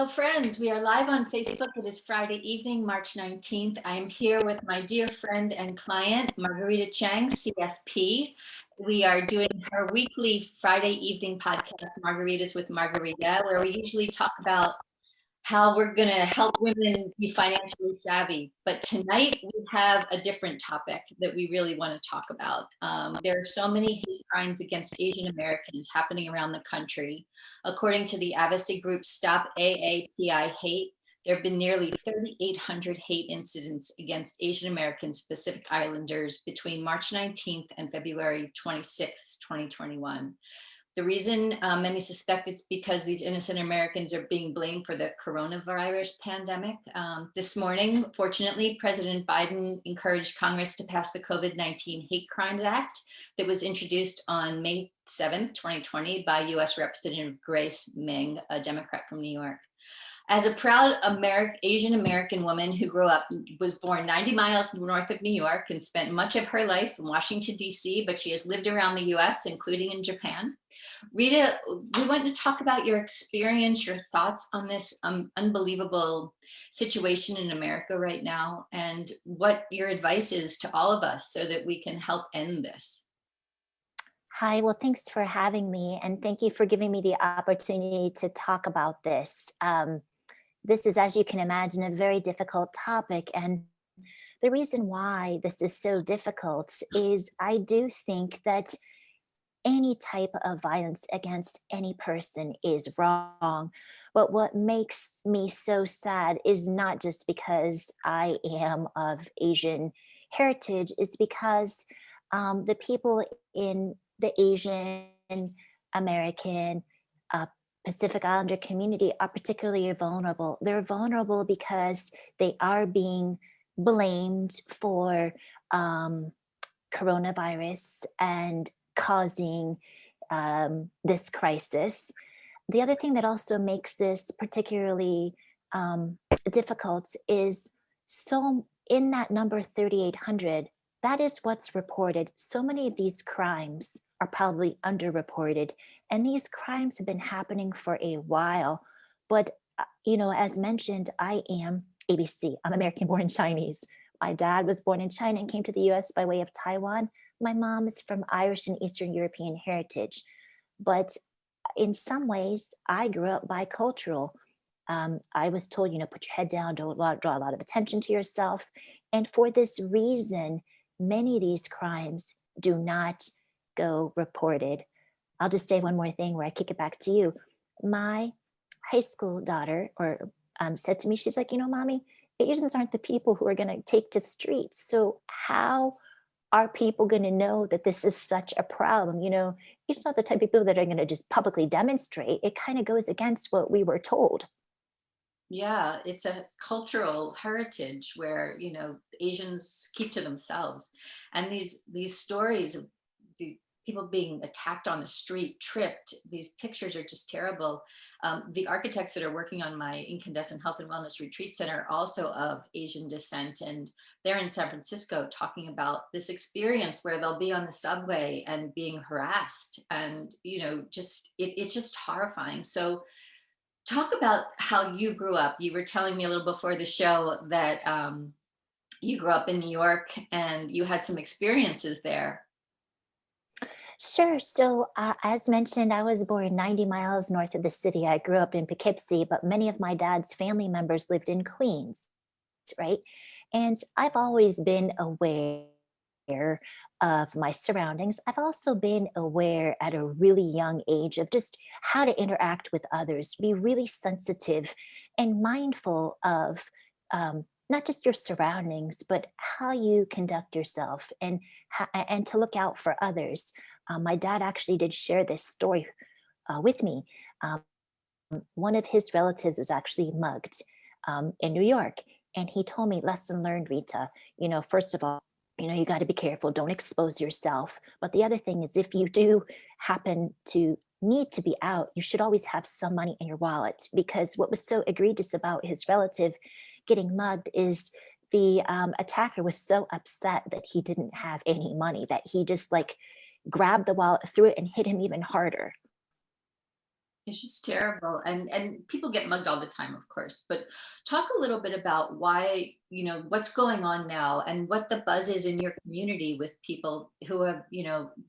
Hello, friends. We are live on Facebook. It is Friday evening, March 19th. I am here with my dear friend and client, Marguerita Cheng, CFP. We are doing her weekly Friday evening podcast, Margaritas with Margarita, where we usually talk about how we're going to help women be financially savvy. But tonight we have a different topic that we really want to talk about. There are so many hate crimes against Asian Americans happening around the country. According to the advocacy group Stop AAPI Hate, there have been nearly 3,800 hate incidents against Asian Americans, Pacific Islanders between March 19th and February 26th, 2021. The reason many suspect it's because these innocent Americans are being blamed for the coronavirus pandemic. This morning, fortunately, President Biden encouraged Congress to pass the COVID-19 Hate Crimes Act that was introduced on May 7th, 2020 by US Representative Grace Meng, a Democrat from New York. As a proud Asian American woman who was born 90 miles north of New York and spent much of her life in Washington, D.C., but she has lived around the US, including in Japan. Rita, we want to talk about your experience, your thoughts on this unbelievable situation in America right now, and what your advice is to all of us so that we can help end this. Hi, well, thanks for having me, and thank you for giving me the opportunity to talk about this. This is, as you can imagine, a very difficult topic, and the reason why this is so difficult is I do think that any type of violence against any person is wrong. But what makes me so sad is not just because I am of Asian heritage, it's because the people in the Asian American Pacific Islander community are particularly vulnerable. They're vulnerable because they are being blamed for coronavirus and causing this crisis. The other thing that also makes this particularly difficult is in that number 3,800, that is what's reported. So many of these crimes are probably underreported, and these crimes have been happening for a while. But as mentioned, I am ABC. I'm American born Chinese. My dad was born in China and came to the US by way of Taiwan. My mom is from Irish and Eastern European heritage. But in some ways, I grew up bicultural. I was told, put your head down, don't draw a lot of attention to yourself. And for this reason, many of these crimes do not go reported. I'll just say one more thing where I kick it back to you. My high school daughter said to me, she's like, Mommy, Asians aren't the people who are going to take to streets. So how are people going to know that this is such a problem? It's not the type of people that are going to just publicly demonstrate. It kind of goes against what we were told. Yeah, it's a cultural heritage where, Asians keep to themselves. And these stories of people being attacked on the street, tripped, these pictures are just terrible. The architects that are working on my Incandescent Health and Wellness Retreat Center are also of Asian descent, and they're in San Francisco talking about this experience where they'll be on the subway and being harassed, and it's just horrifying. So talk about how you grew up. You were telling me a little before the show that you grew up in New York and you had some experiences there. Sure. So as mentioned, I was born 90 miles north of the city. I grew up in Poughkeepsie, but many of my dad's family members lived in Queens, right? And I've always been aware of my surroundings. I've also been aware at a really young age of just how to interact with others, be really sensitive and mindful of not just your surroundings, but how you conduct yourself and to look out for others. My dad actually did share this story with me. One of his relatives was actually mugged in New York. And he told me, lesson learned, Rita, first of all, you got to be careful. Don't expose yourself. But the other thing is, if you do happen to need to be out, you should always have some money in your wallet, because what was so egregious about his relative getting mugged is the attacker was so upset that he didn't have any money that he just grabbed the wallet, threw it, and hit him even harder. It's just terrible. And people get mugged all the time, of course. But talk a little bit about why, what's going on now and what the buzz is in your community with people who have,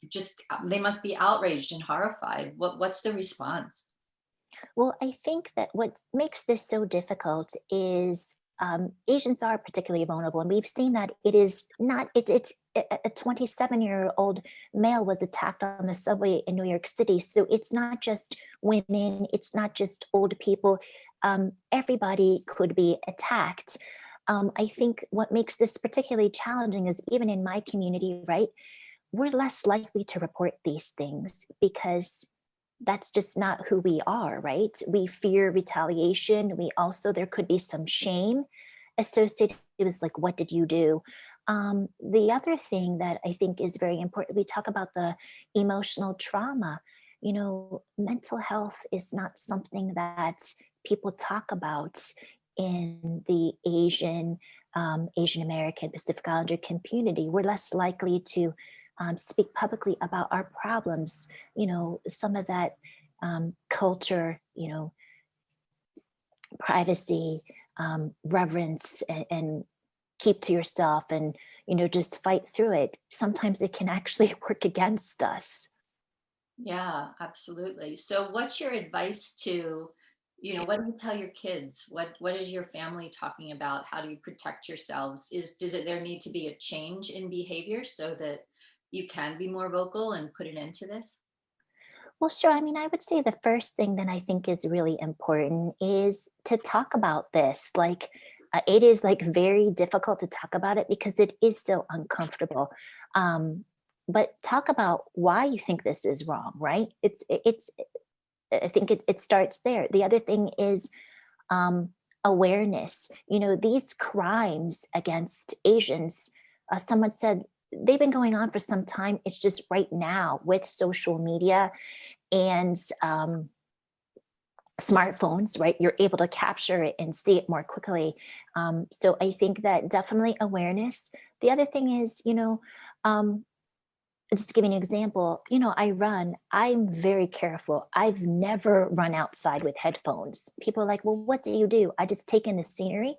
just they must be outraged and horrified. What's the response? Well, I think that what makes this so difficult is Asians are particularly vulnerable, and we've seen that it is not. It's a 27-year-old male was attacked on the subway in New York City, so it's not just women, it's not just old people. Everybody could be attacked. I think what makes this particularly challenging is even in my community, right? We're less likely to report these things because that's just not who we are, right? We fear retaliation. We also, there could be some shame associated with like, what did you do? The other thing that I think is very important, we talk about the emotional trauma. Mental health is not something that people talk about in the Asian American, Pacific Islander community. We're less likely to speak publicly about our problems. Some of that culture, privacy, reverence, and keep to yourself and, just fight through it. Sometimes it can actually work against us. Yeah, absolutely. So what's your advice to, what do you tell your kids? What is your family talking about? How do you protect yourselves? Does it there need to be a change in behavior so that you can be more vocal and put an end to this? Well, sure. I mean, I would say the first thing that I think is really important is to talk about this. Like, it is like very difficult to talk about it because it is so uncomfortable. But talk about why you think this is wrong, right? I think it starts there. The other thing is awareness. These crimes against Asians, someone said they've been going on for some time. It's just right now with social media and smartphones, right? You're able to capture it and see it more quickly. So I think that definitely awareness. The other thing is, um, just to give you an example, I run, I'm very careful. I've never run outside with headphones. People are like, well, what do you do? I just take in the scenery.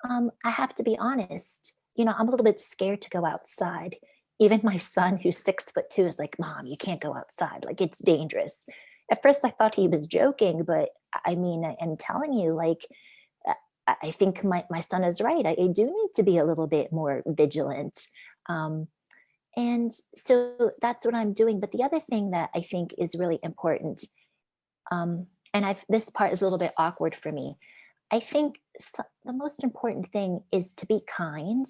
I have to be honest, I'm a little bit scared to go outside. Even my son, who's 6'2", is like, Mom, you can't go outside. Like, it's dangerous. At first, I thought he was joking, but I mean, I'm telling you, like, I think my son is right. I do need to be a little bit more vigilant. Um, and so that's what I'm doing. But the other thing that I think is really important, and this part is a little bit awkward for me. I think the most important thing is to be kind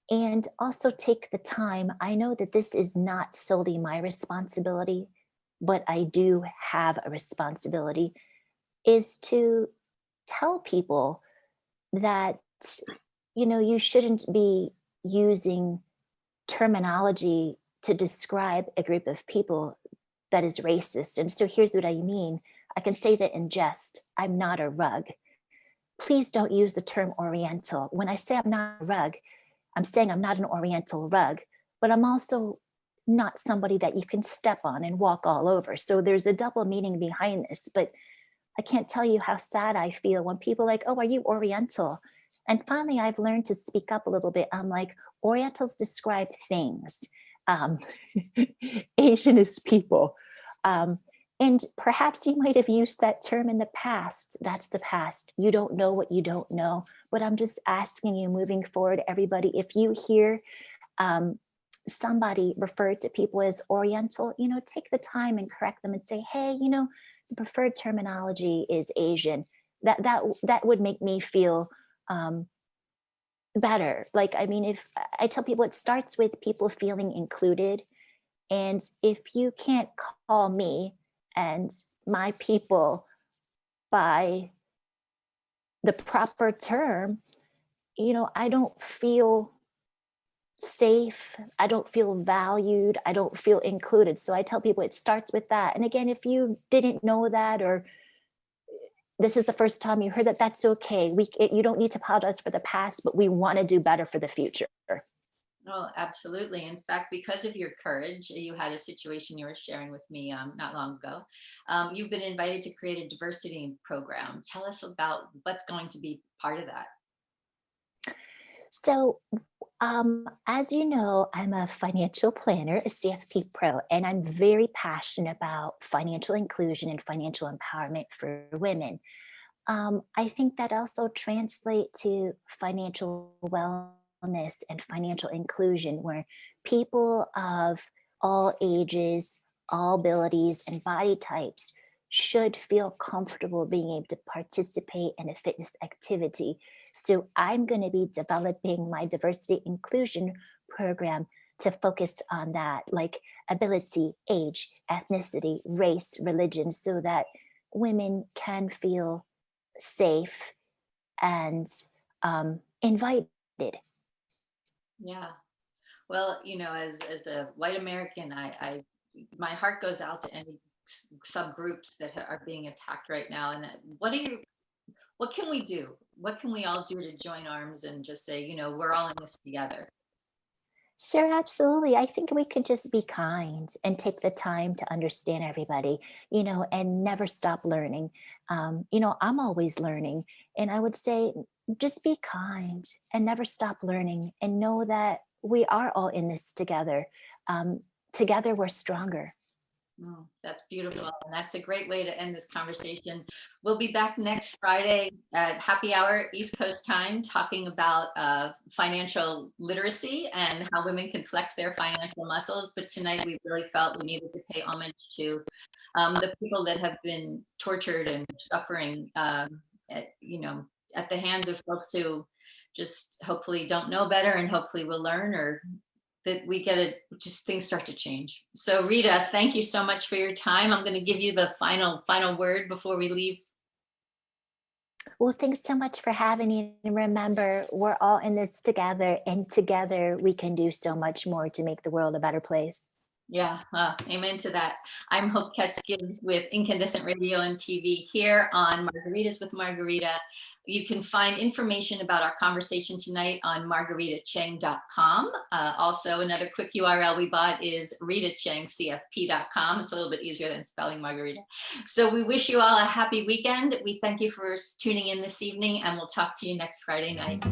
and also take the time. I know that this is not solely my responsibility, but I do have a responsibility, is to tell people that, you shouldn't be using terminology to describe a group of people that is racist. And so here's what I mean. I can say that in jest. I'm not a rug. Please don't use the term Oriental. When I say I'm not a rug, I'm saying I'm not an Oriental rug, but I'm also not somebody that you can step on and walk all over. So there's a double meaning behind this, but I can't tell you how sad I feel when people are like, oh, are you Oriental? And finally, I've learned to speak up a little bit. I'm like, Orientals describe things. Um, Asian is people. Um, and perhaps you might have used that term in the past. That's the past. You don't know what you don't know. But I'm just asking you moving forward, everybody, if you hear somebody refer to people as Oriental, take the time and correct them and say, hey, the preferred terminology is Asian. That would make me feel better. Like, I mean, if I tell people, it starts with people feeling included. And if you can't call me and my people by the proper term, I don't feel safe. I don't feel valued. I don't feel included. So I tell people it starts with that. And again, if you didn't know that, or this is the first time you heard that, that's okay. You don't need to apologize for the past, but we want to do better for the future. Oh, absolutely. In fact, because of your courage, you had a situation you were sharing with me not long ago. You've been invited to create a diversity program. Tell us about what's going to be part of that. So, as you know, I'm a financial planner, a CFP Pro, and I'm very passionate about financial inclusion and financial empowerment for women. I think that also translate to financial wellness and financial inclusion, where people of all ages, all abilities, and body types should feel comfortable being able to participate in a fitness activity. So I'm going to be developing my diversity inclusion program to focus on that, like ability, age, ethnicity, race, religion, so that women can feel safe and invited. Yeah. Well, as a white American, my heart goes out to any subgroups that are being attacked right now. And what can we do? What can we all do to join arms and just say, we're all in this together? Sure, absolutely. I think we could just be kind and take the time to understand everybody, and never stop learning. I'm always learning. And I would say just be kind and never stop learning and know that we are all in this together. Together, we're stronger. That's beautiful. And that's a great way to end this conversation. We'll be back next Friday at happy hour East Coast time, talking about financial literacy and how women can flex their financial muscles. But tonight we really felt we needed to pay homage to the people that have been tortured and suffering at the hands of folks who just hopefully don't know better and hopefully will learn, or that we get it, just things start to change. So Rita, thank you so much for your time. I'm going to give you the final word before we leave. Well, thanks so much for having me. And remember, we're all in this together, and together we can do so much more to make the world a better place. Yeah, amen to that. I'm Hope Katz Gibbs with Incandescent Radio and TV here on Margaritas with Margarita. You can find information about our conversation tonight on margueritacheng.com. Also, another quick URL we bought is ritachengcfp.com. It's a little bit easier than spelling Margarita. So we wish you all a happy weekend. We thank you for tuning in this evening, and we'll talk to you next Friday night.